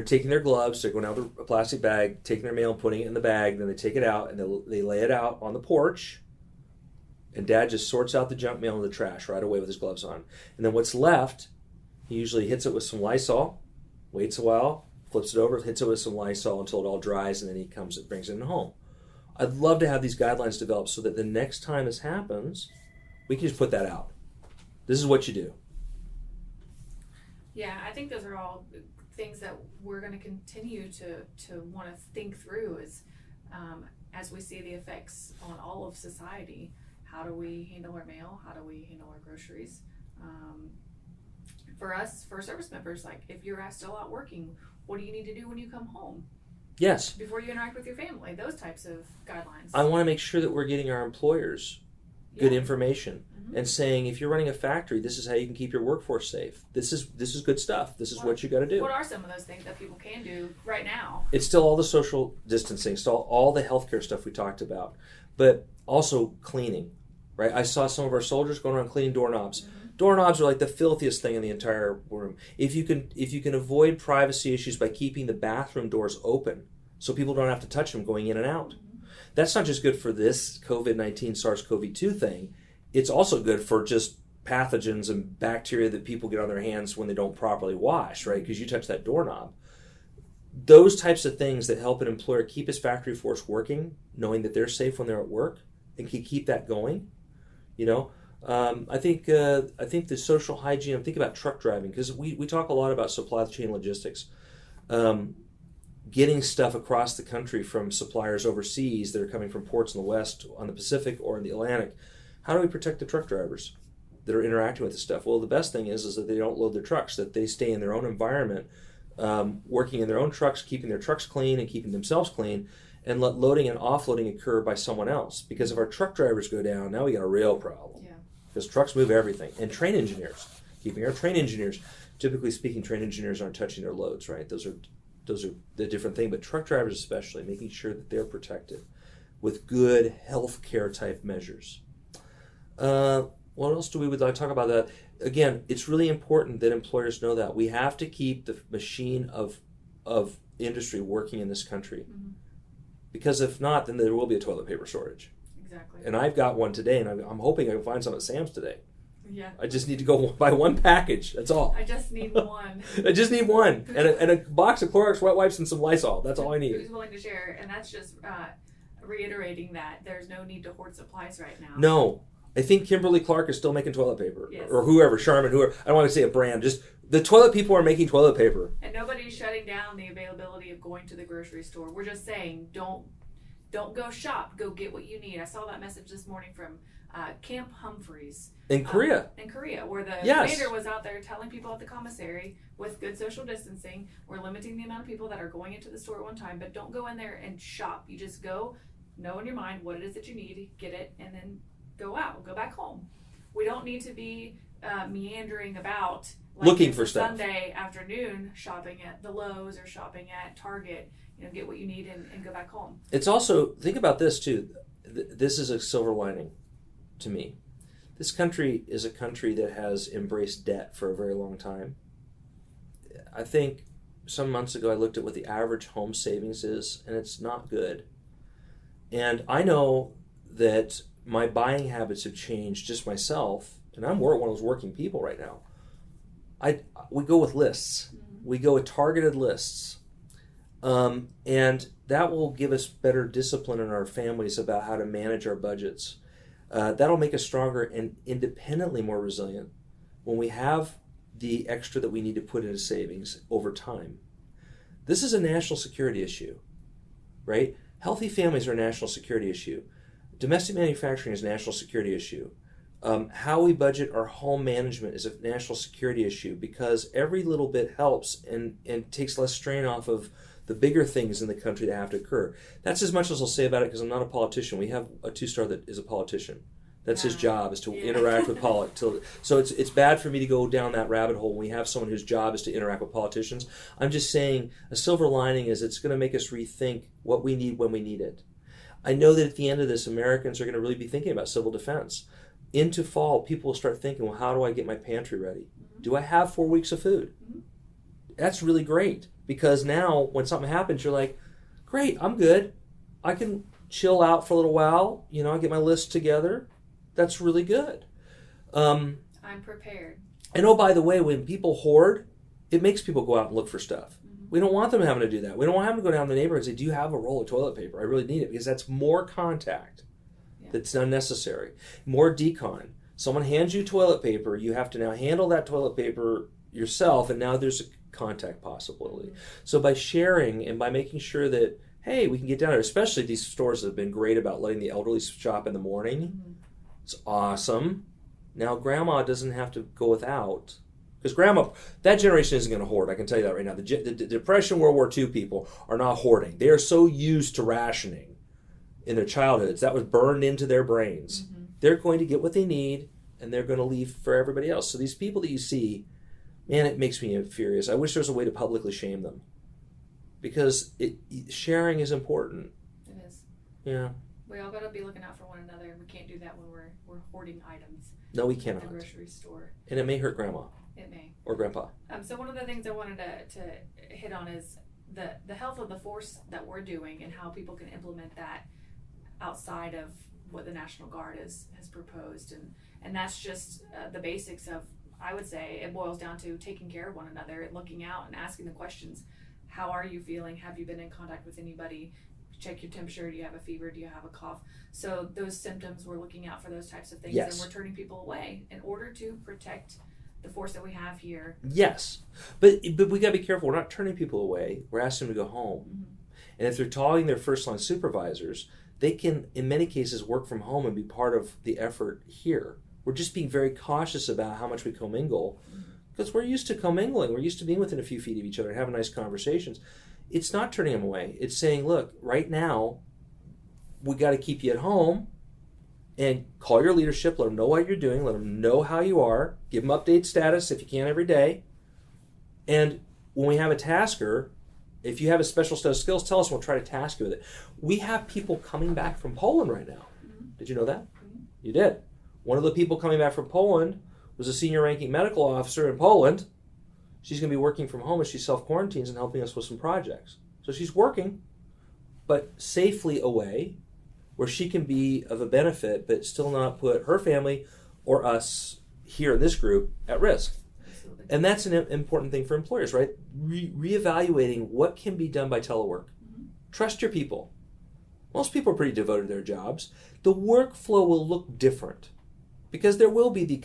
taking their gloves, they're going out with a plastic bag, taking their mail and putting it in the bag, then they take it out and they lay it out on the porch, and Dad just sorts out the junk mail in the trash right away with his gloves on. And then what's left, he usually hits it with some Lysol, waits a while, flips it over, hits it with some Lysol until it all dries, and then he comes and brings it in home. I'd love to have these guidelines developed so that the next time this happens, we can just put that out. This is what you do. Yeah, I think those are all things that we're going to continue to want to think through as we see the effects on all of society. How do we handle our mail? How do we handle our groceries? For us, for service members, like if you're still out working, what do you need to do when you come home? Yes. Before you interact with your family, those types of guidelines. I want to make sure that we're getting our employers good information and saying, if you're running a factory, this is how you can keep your workforce safe. This is good stuff. This is what you got to do. What are some of those things that people can do right now? It's still all the social distancing, still all the healthcare stuff we talked about, but also cleaning, right? I saw some of our soldiers going around cleaning doorknobs. Doorknobs are like the filthiest thing in the entire room. If you can avoid privacy issues by keeping the bathroom doors open so people don't have to touch them going in and out, that's not just good for this COVID-19 SARS-CoV-2 thing. It's also good for just pathogens and bacteria that people get on their hands when they don't properly wash, right? Because you touch that doorknob. Those types of things that help an employer keep his factory force working, knowing that they're safe when they're at work, and can keep that going. I think the social hygiene. I'm thinking about truck driving because we talk a lot about supply chain logistics. Getting stuff across the country from suppliers overseas that are coming from ports in the West, on the Pacific, or in the Atlantic. How do we protect the truck drivers that are interacting with this stuff? Well, the best thing is that they don't load their trucks, that they stay in their own environment, working in their own trucks, keeping their trucks clean and keeping themselves clean, and let loading and offloading occur by someone else. Because if our truck drivers go down, now we got a real problem. Yeah. Because trucks move everything. And train engineers, keeping our train engineers. Typically speaking, train engineers aren't touching their loads, right? Those are the different thing, but truck drivers especially, making sure that they're protected with good health care type measures. What else do we would like to talk about that? Again, it's really important that employers know that. We have to keep the machine of industry working in this country. Because if not, then there will be a toilet paper shortage. Exactly. And I've got one today, and I'm hoping I can find some at Sam's today. Yeah. I just need to go buy one package. That's all. I just need one. I just need one. And a box of Clorox wet wipes and some Lysol. That's all I need. Who's willing to share? And that's just reiterating that there's no need to hoard supplies right now. No. I think Kimberly Clark is still making toilet paper. Yes. Or whoever, Charmin, whoever. I don't want to say a brand. Just the toilet people are making toilet paper. And nobody's shutting down the availability of going to the grocery store. We're just saying don't go shop. Go get what you need. I saw that message this morning from Camp Humphreys. In Korea. Where the commander was out there telling people at the commissary with good social distancing, we're limiting the amount of people that are going into the store at one time, but don't go in there and shop. You just go, know in your mind what it is that you need, get it, and then go out, go back home. We don't need to be meandering about looking for stuff. Sunday afternoon shopping at the Lowe's or shopping at Target. Get what you need and go back home. It's also, think about this too. This is a silver lining to me. This country is a country that has embraced debt for a very long time. I think some months ago I looked at what the average home savings is, and it's not good. And I know that my buying habits have changed just myself, and I'm one of those working people right now. We go with lists. We go with targeted lists. And that will give us better discipline in our families about how to manage our budgets. That'll make us stronger and independently more resilient when we have the extra that we need to put into savings over time. This is a national security issue, right? Healthy families are a national security issue. Domestic manufacturing is a national security issue. How we budget our home management is a national security issue because every little bit helps and takes less strain off of the bigger things in the country that have to occur. That's as much as I'll say about it because I'm not a politician. We have a 2-star that is a politician. That's his job, is to interact with politics. So it's bad for me to go down that rabbit hole when we have someone whose job is to interact with politicians. I'm just saying a silver lining is it's going to make us rethink what we need when we need it. I know that at the end of this, Americans are going to really be thinking about civil defense. Into fall, people will start thinking, well, how do I get my pantry ready? Do I have 4 weeks of food? That's really great because now when something happens, you're like, great, I'm good. I can chill out for a little while. I get my list together. That's really good. I'm prepared. And oh, by the way, when people hoard, it makes people go out and look for stuff. We don't want them having to do that. We don't want them to go down the neighborhood and say, do you have a roll of toilet paper? I really need it because that's more contact that's unnecessary. More decon. Someone hands you toilet paper, you have to now handle that toilet paper yourself, and now there's a contact possibility. So by sharing and by making sure that, hey, we can get down there, especially these stores that have been great about letting the elderly shop in the morning. It's awesome. Now grandma doesn't have to go without. Because grandma, that generation isn't going to hoard. I can tell you that right now. The Depression, World War II people are not hoarding. They are so used to rationing in their childhoods. That was burned into their brains. They're going to get what they need, and they're going to leave for everybody else. So these people that you see, man, it makes me furious. I wish there was a way to publicly shame them. Because sharing is important. It is. Yeah. We all got to be looking out for one another, and we can't do that when we're hoarding items. No, we cannot. At the grocery store. And it may hurt grandma. It may. Or grandpa. So one of the things I wanted to hit on is the health of the force that we're doing and how people can implement that outside of what the National Guard has proposed. And that's just the basics of, I would say, it boils down to taking care of one another and looking out and asking the questions. How are you feeling? Have you been in contact with anybody? Check your temperature. Do you have a fever? Do you have a cough? So those symptoms, we're looking out for those types of things. Yes. And we're turning people away in order to protect the force that we have here. Yes. But we got to be careful. We're not turning people away. We're asking them to go home. And if they're talking their first-line supervisors, they can, in many cases, work from home and be part of the effort here. We're just being very cautious about how much we commingle because we're used to commingling. We're used to being within a few feet of each other and having nice conversations. It's not turning them away. It's saying, look, right now, we got to keep you at home and call your leadership, let them know what you're doing, let them know how you are, give them update status if you can every day. And when we have a tasker, if you have a special set of skills, tell us and we'll try to task you with it. We have people coming back from Poland right now. Did you know that? You did. One of the people coming back from Poland was a senior ranking medical officer in Poland. She's going to be working from home as she self-quarantines and helping us with some projects. So she's working, but safely away, where she can be of a benefit, but still not put her family or us here in this group at risk. Absolutely. And that's an important thing for employers, right? Reevaluating what can be done by telework. Trust your people. Most people are pretty devoted to their jobs. The workflow will look different because there will be the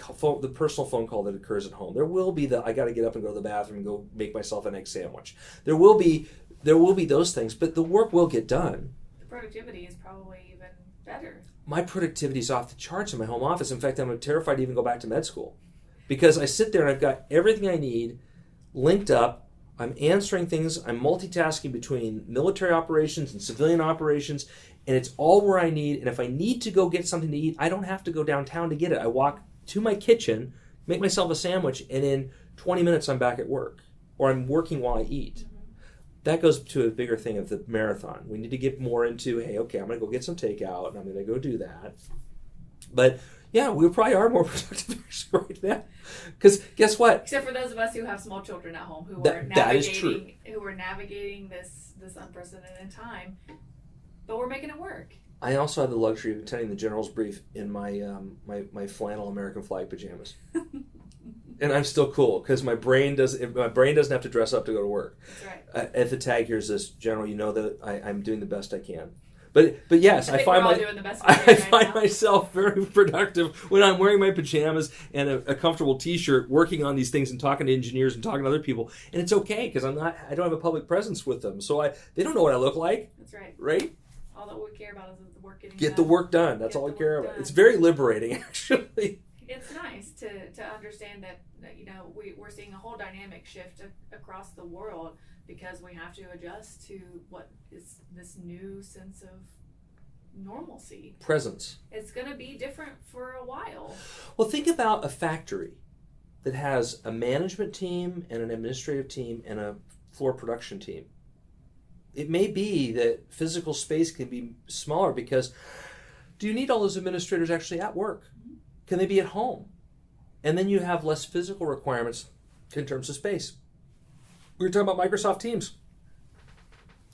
personal phone call that occurs at home. There will be I got to get up and go to the bathroom and go make myself an egg sandwich. There will be those things, but the work will get done. The productivity is probably even better. My productivity is off the charts in my home office. In fact, I'm terrified to even go back to med school because I sit there and I've got everything I need linked up. I'm answering things. I'm multitasking between military operations and civilian operations, and it's all where I need. And if I need to go get something to eat, I don't have to go downtown to get it. I walk to my kitchen, make myself a sandwich, and in 20 minutes I'm back at work, or I'm working while I eat. That goes to a bigger thing of the marathon. We need to get more into, hey, okay, I'm going to go get some takeout, and I'm going to go do that. But yeah, we probably are more productive right now. Because guess what? Except for those of us who have small children at home who are navigating this unprecedented time. But we're making it work. I also have the luxury of attending the general's brief in my my flannel American flag pajamas. And I'm still cool because my brain doesn't have to dress up to go to work. That's right. At the tag, here's this, General, you know that I'm doing the best I can. But yes, I find we're all doing the best we can right find now. myself very productive when I'm wearing my pajamas and a comfortable T-shirt, working on these things and talking to engineers and talking to other people, and it's okay because I don't have a public presence with them, so they don't know what I look like. That's right. Right? All that we care about is the work getting Get done. the work done. That's all I care about. It's very liberating, actually. It's nice to understand that we're seeing a whole dynamic shift across the world because we have to adjust to what is this new sense of normalcy. Presence. It's going to be different for a while. Well, think about a factory that has a management team and an administrative team and a floor production team. It may be that physical space can be smaller because do you need all those administrators actually at work? Can they be at home? And then you have less physical requirements in terms of space. We were talking about Microsoft Teams.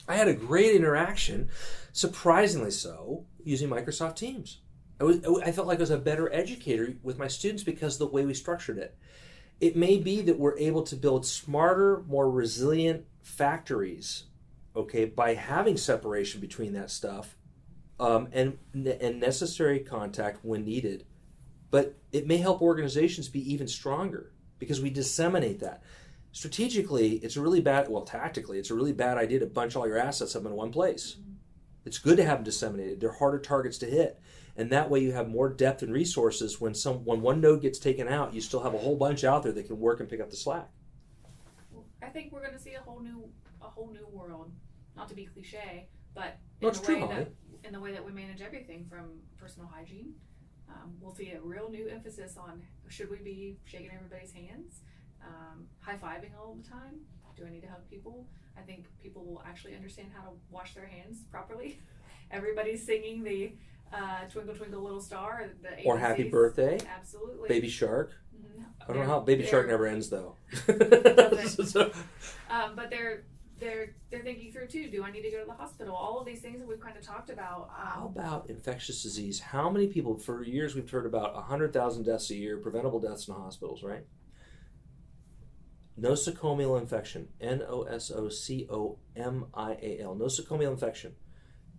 I had a great interaction, surprisingly so, using Microsoft Teams. I felt like I was a better educator with my students because of the way we structured it. It may be that we're able to build smarter, more resilient factories, okay, by having separation between that stuff and necessary contact when needed. But it may help organizations be even stronger because we disseminate that. Strategically, tactically, it's a really bad idea to bunch all your assets up in one place. Mm-hmm. It's good to have them disseminated. They're harder targets to hit. And that way you have more depth and resources. When one node gets taken out, you still have a whole bunch out there that can work and pick up the slack. I think we're going to see a whole new world. Not to be cliche, but in the way that we manage everything from personal hygiene. We'll see a real new emphasis on should we be shaking everybody's hands, high-fiving all the time? Do I need to hug people? I think people will actually understand how to wash their hands properly. Everybody's singing the Twinkle Twinkle Little Star, the ABCs. Or Happy Birthday. Absolutely. Baby Shark. Mm-hmm. I don't know how Baby Shark never ends though. But they're thinking through too. Do I need to go to the hospital? All of these things that we've kind of talked about. How about infectious disease? How many people, for years we've heard about 100,000 deaths a year, preventable deaths in hospitals, right? Nosocomial infection, Nosocomial, nosocomial infection.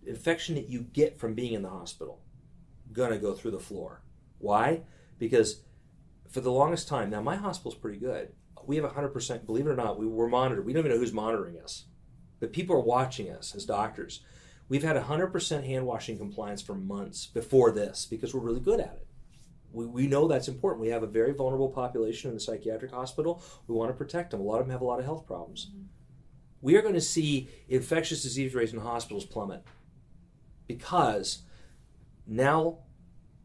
Infection that you get from being in the hospital, gonna go through the floor. Why? Because for the longest time, now my hospital's pretty good. We have 100%, believe it or not, we're monitored. We don't even know who's monitoring us. But people are watching us as doctors. We've had 100% hand washing compliance for months before this because we're really good at it. We know that's important. We have a very vulnerable population in the psychiatric hospital. We want to protect them. A lot of them have a lot of health problems. Mm-hmm. We are going to see infectious disease rates in hospitals plummet because now,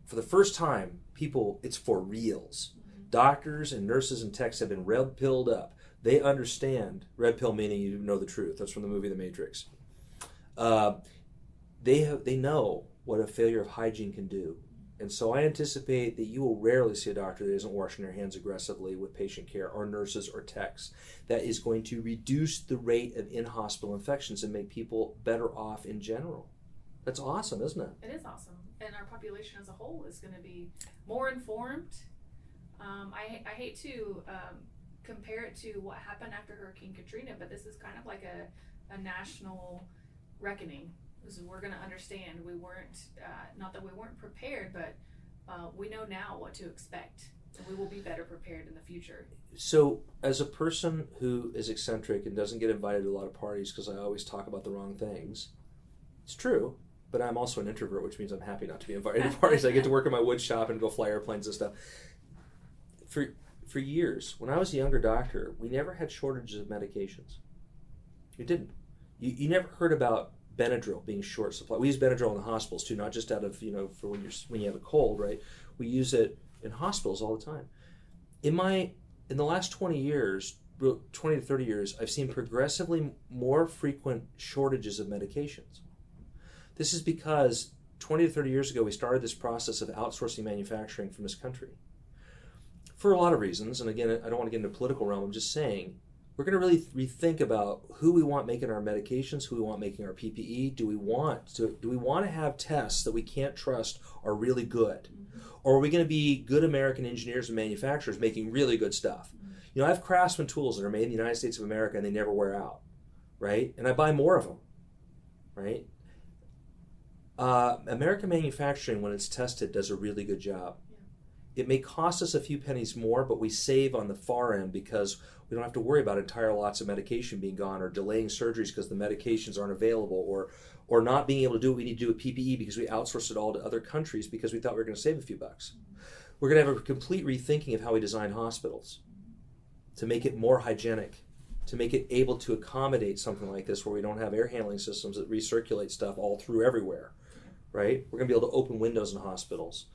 for the first time, it's for reals. Doctors and nurses and techs have been red pilled up. They understand, red pill meaning you know the truth. That's from the movie The Matrix. They know what a failure of hygiene can do. And so I anticipate that you will rarely see a doctor that isn't washing their hands aggressively with patient care, or nurses or techs. That is going to reduce the rate of in-hospital infections and make people better off in general. That's awesome, isn't it? It is awesome. And our population as a whole is going to be more informed. I hate to compare it to what happened after Hurricane Katrina, but this is kind of like a national reckoning. We're going to understand. We weren't, not that we weren't prepared, but we know now what to expect, and we will be better prepared in the future. So, as a person who is eccentric and doesn't get invited to a lot of parties because I always talk about the wrong things, it's true. But I'm also an introvert, which means I'm happy not to be invited to parties. I get to work in my wood shop and go fly airplanes and stuff. For years, when I was a younger doctor, we never had shortages of medications. We didn't. You never heard about Benadryl being short supply. We use Benadryl in the hospitals too, not just out of for when you have a cold, right? We use it in hospitals all the time. In the last 20 to 30 years, I've seen progressively more frequent shortages of medications. This is because 20 to 30 years ago, we started this process of outsourcing manufacturing from this country. For a lot of reasons, and again, I don't want to get into the political realm, I'm just saying, we're going to really rethink about who we want making our medications, who we want making our PPE. Do we want to have tests that we can't trust are really good? Mm-hmm. Or are we going to be good American engineers and manufacturers making really good stuff? Mm-hmm. I have Craftsman tools that are made in the United States of America and they never wear out, right? And I buy more of them, right? American manufacturing, when it's tested, does a really good job. It may cost us a few pennies more, but we save on the far end because we don't have to worry about entire lots of medication being gone, or delaying surgeries because the medications aren't available, or not being able to do what we need to do with PPE because we outsourced it all to other countries because we thought we were going to save a few bucks. We're going to have a complete rethinking of how we design hospitals to make it more hygienic, to make it able to accommodate something like this where we don't have air handling systems that recirculate stuff all through everywhere, right? We're going to be able to open windows in hospitals.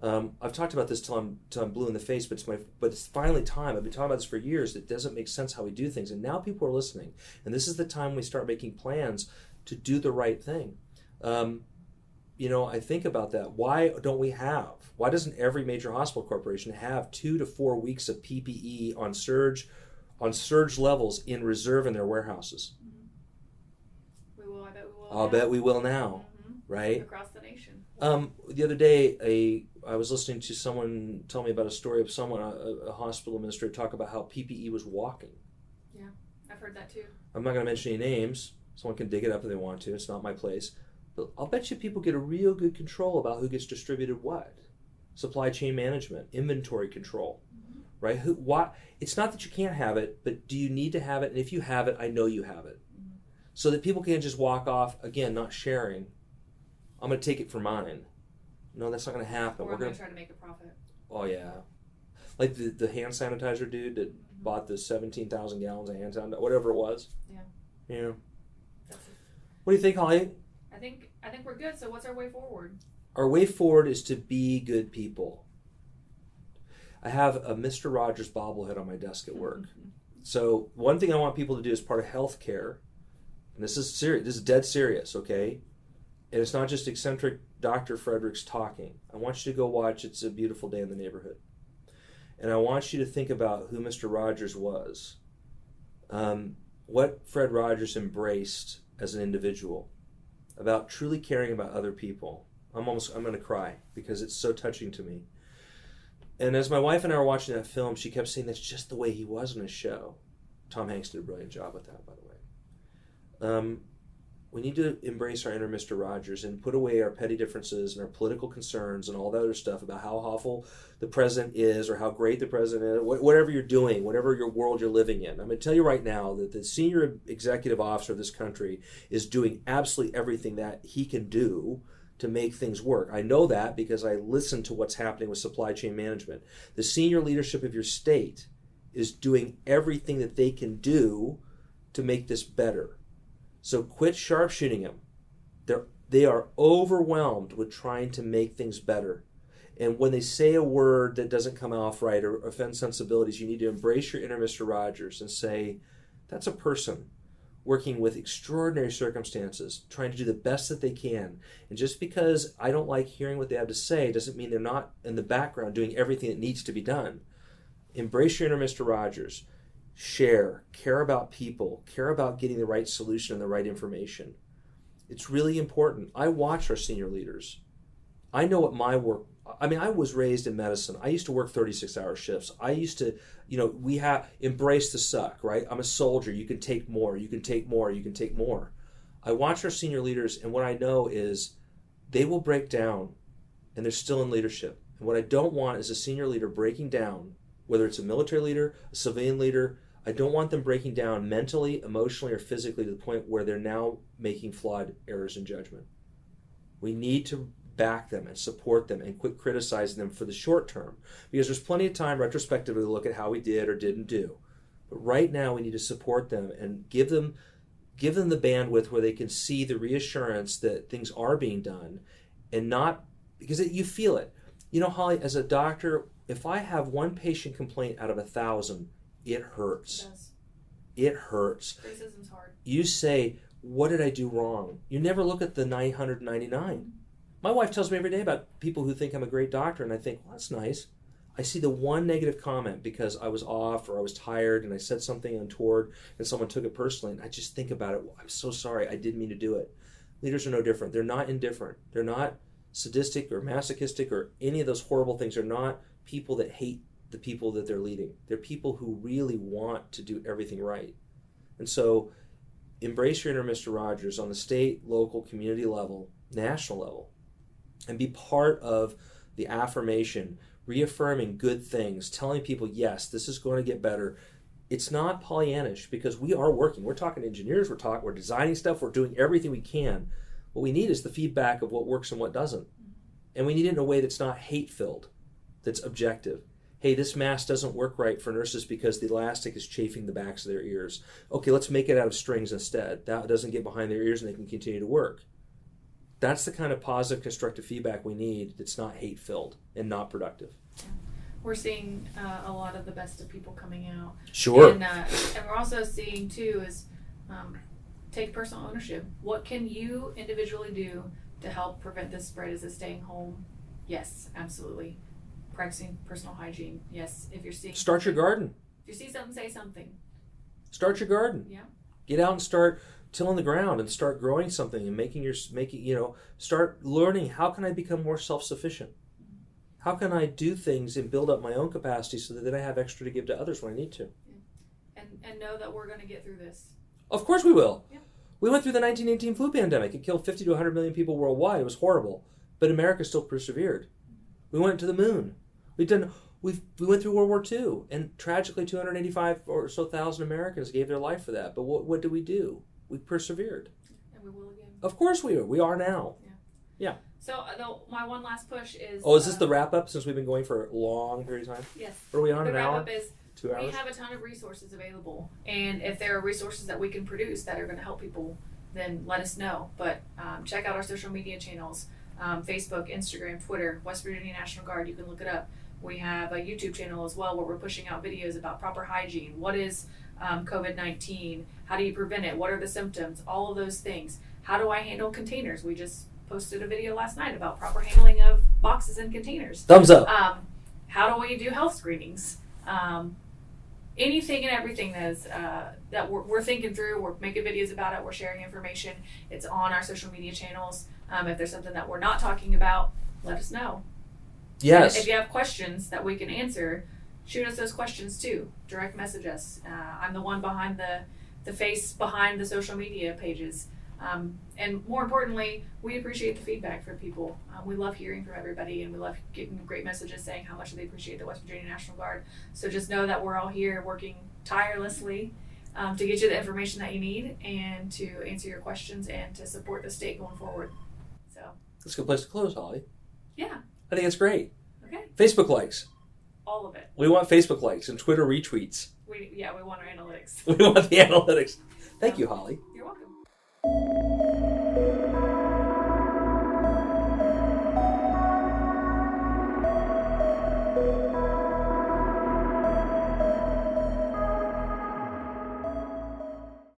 I've talked about this till I'm blue in the face, but it's finally time. I've been talking about this for years. It doesn't make sense how we do things, and now people are listening. And this is the time we start making plans to do the right thing. I think about that. Why doesn't every major hospital corporation have 2 to 4 weeks of PPE on surge levels in reserve in their warehouses? We will. I bet we will. I'll bet we will now, right? Across the nation. The other day, I was listening to someone tell me about a story of someone, a hospital administrator, talk about how PPE was walking. Yeah, I've heard that too. I'm not going to mention any names. Someone can dig it up if they want to. It's not my place. But I'll bet you people get a real good control about who gets distributed what. Supply chain management, inventory control, right? It's not that you can't have it, but do you need to have it? And if you have it, I know you have it. So that people can't just walk off, again, not sharing. I'm going to take it for mine. No, that's not going to happen. Or we're going to try to make a profit. Oh, yeah. Like the hand sanitizer dude that bought the 17,000 gallons of hand sanitizer, whatever it was. Yeah. What do you think, Holly? I think we're good. So what's our way forward? Our way forward is to be good people. I have a Mr. Rogers bobblehead on my desk at work. So one thing I want people to do as part of healthcare, and this is serious, this is dead serious, okay? And it's not just eccentric Dr. Fredricks talking. I want you to go watch It's a Beautiful Day in the Neighborhood. And I want you to think about who Mr. Rogers was. What Fred Rogers embraced as an individual, about truly caring about other people. I'm going to cry because it's so touching to me. And as my wife and I were watching that film, she kept saying that's just the way he was in his show. Tom Hanks did a brilliant job with that, by the way. We need to embrace our inner Mr. Rogers and put away our petty differences and our political concerns and all that other stuff about how awful the president is or how great the president is, whatever you're doing, whatever your world you're living in. I'm going to tell you right now that the senior executive officer of this country is doing absolutely everything that he can do to make things work. I know that because I listen to what's happening with supply chain management. The senior leadership of your state is doing everything that they can do to make this better. So quit sharpshooting them. They are overwhelmed with trying to make things better. And when they say a word that doesn't come off right or offend sensibilities, you need to embrace your inner Mr. Rogers and say, that's a person working with extraordinary circumstances, trying to do the best that they can. And just because I don't like hearing what they have to say doesn't mean they're not in the background doing everything that needs to be done. Embrace your inner Mr. Rogers. Care about people, care about getting the right solution and the right information. It's really important. I watch our senior leaders. I know what my work, I was raised in medicine. I used to work 36-hour shifts. I used to, we have embrace the suck, right? I'm a soldier. You can take more, you can take more, you can take more. I watch our senior leaders, and what I know is they will break down, and they're still in leadership. And what I don't want is a senior leader breaking down, whether it's a military leader, a civilian leader. I don't want them breaking down mentally, emotionally, or physically to the point where they're now making flawed errors in judgment. We need to back them and support them and quit criticizing them for the short term, because there's plenty of time retrospectively to look at how we did or didn't do. But right now we need to support them and give them the bandwidth where they can see the reassurance that things are being done, and not because you feel it. Holly, as a doctor, if I have one patient complaint out of 1,000, it hurts. It does. It hurts. Racism's hard. You say, what did I do wrong? You never look at the 999. My wife tells me every day about people who think I'm a great doctor, and I think, well, that's nice. I see the one negative comment because I was off or I was tired and I said something untoward and someone took it personally, and I just think about it. Well, I'm so sorry. I didn't mean to do it. Leaders are no different. They're not indifferent. They're not sadistic or masochistic or any of those horrible things. They're not people that hate the people that they're leading. They're people who really want to do everything right. And so embrace your inner Mr. Rogers on the state, local, community level. national level, and be part of the affirmation, reaffirming good things, telling people, yes, this is going to get better. It's not Pollyannish, because we are working. We're talking to engineers, we're designing stuff, we're doing everything we can. What we need is the feedback of what works and what doesn't. And we need it in a way that's not hate-filled, that's objective. Hey, this mask doesn't work right for nurses because the elastic is chafing the backs of their ears. Okay, let's make it out of strings instead. That doesn't get behind their ears and they can continue to work. That's the kind of positive, constructive feedback we need that's not hate-filled and not productive. We're seeing a lot of the best of people coming out. Sure. And we're also seeing, too, is take personal ownership. What can you individually do to help prevent this spread? Is it staying home? Yes, absolutely. Practicing personal hygiene. Yes, if you're seeing... Start your garden. If you see something, say something. Start your garden. Yeah. Get out and start tilling the ground and start growing something and start learning, how can I become more self-sufficient? How can I do things and build up my own capacity so that then I have extra to give to others when I need to? Yeah. And know that we're going to get through this. Of course we will. Yeah. We went through the 1918 flu pandemic. It killed 50 to 100 million people worldwide. It was horrible. But America still persevered. We went to the moon. We went through World War II, and tragically 285 or so thousand Americans gave their life for that. But what did we do? We persevered. And we will again. Of course we are. We are now. Yeah. So my one last push is... Oh, is this the wrap-up since we've been going for a long period of time? Yes. What are we on, the an hour? wrap-up is 2 hours? we have a ton of resources available. And if there are resources that we can produce that are going to help people, then let us know. But check out our social media channels, Facebook, Instagram, Twitter, West Virginia National Guard. You can look it up. We have a YouTube channel as well where we're pushing out videos about proper hygiene. What is COVID-19? How do you prevent it? What are the symptoms? All of those things. How do I handle containers? We just posted a video last night about proper handling of boxes and containers. Thumbs up. How do we do health screenings? Anything and everything that we're thinking through. We're making videos about it. We're sharing information. It's on our social media channels. If there's something that we're not talking about, let us know. Yes. And if you have questions that we can answer, shoot us those questions too. Direct message us. I'm the one behind the face behind the social media pages. And more importantly, we appreciate the feedback from people. We love hearing from everybody, and we love getting great messages saying how much they appreciate the West Virginia National Guard. So just know that we're all here working tirelessly to get you the information that you need and to answer your questions and to support the state going forward. So that's a good place to close, Holly. Yeah. I think it's great. Okay. Facebook likes. All of it. We want Facebook likes and Twitter retweets. We want our analytics. We want the analytics. Thank you, Holly. You're welcome.